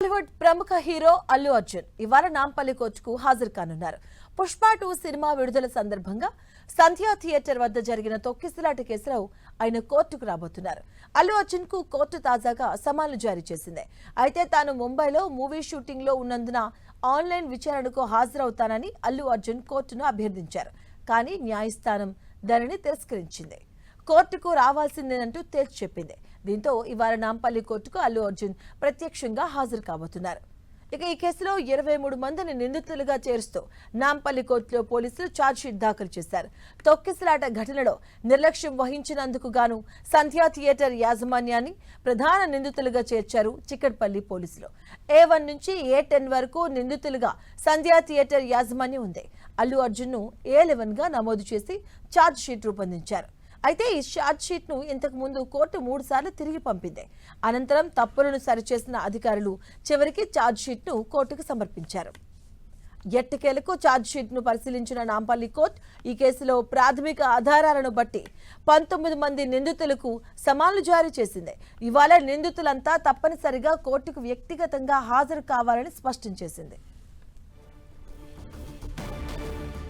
బాలీవుడ్ ప్రముఖ హీరో అల్లు అర్జున్ ఇవాళ నాంపల్లి కోర్టుకు హాజరు కానున్నారు. పుష్ప 2 సినిమా విడుదల సందర్భంగా సంధ్యా థియేటర్ వద్ద జరిగిన తొక్కిసలాట కేసులో ఆయన కోర్టుకు రాబోతున్నారు. అల్లు అర్జున్ కు కోర్టు తాజాగా సమన్లు జారీ చేసింది. అయితే తాను ముంబైలో మూవీ షూటింగ్ లో ఉన్నందున ఆన్లైన్ విచారణకు హాజరవుతానని అల్లు అర్జున్ కోర్టును అభ్యర్థించారు. కానీ న్యాయస్థానం దానిని తిరస్కరించింది. కోర్టుకు రావాల్సిందేనంటూ తేల్చి చెప్పింది. దీంతో ఇవాళ నాంపల్లి కోర్టుకు అల్లు అర్జున్ ప్రత్యక్షంగా హాజరు కాబోతున్నారు. ఇక ఈ కేసులో 23 మందిని నిందితులుగా చేరుస్తూ నాంపల్లి కోర్టులో పోలీసులు ఛార్జ్షీట్ దాఖలు చేశారు. తొక్కిసలాట ఘటనలో నిర్లక్ష్యం వహించినందుకు గాను సంధ్యా థియేటర్ యాజమాన్యాన్ని ప్రధాన నిందితులుగా చేర్చారు చిక్కడపల్లి పోలీసులు. A1 నుంచి A10 వరకు నిందితులుగా సంధ్యా థియేటర్ యాజమాన్యం ఉంది. అల్లు అర్జున్ ను A11 గా నమోదు చేసి ఛార్జ్షీట్ రూపొందించారు. అయితే ఈ ఛార్జ్షీట్ ను ఇంతకు ముందు కోర్టు 3 సార్లు తిరిగి పంపింది. అనంతరం తప్పులను సరిచేసిన అధికారులు చివరికి ఛార్జ్షీట్ ను కోర్టుకు సమర్పించారు. ఎట్టకేలకు ఛార్జ్షీట్ ను పరిశీలించిన నాంపల్లి కోర్టు ఈ కేసులో ప్రాథమిక ఆధారాలను బట్టి 19 మంది నిందితులకు సమన్లు జారీ చేసింది. ఇవాళ నిందితులంతా తప్పనిసరిగా కోర్టుకు వ్యక్తిగతంగా హాజరు కావాలని స్పష్టం చేసింది.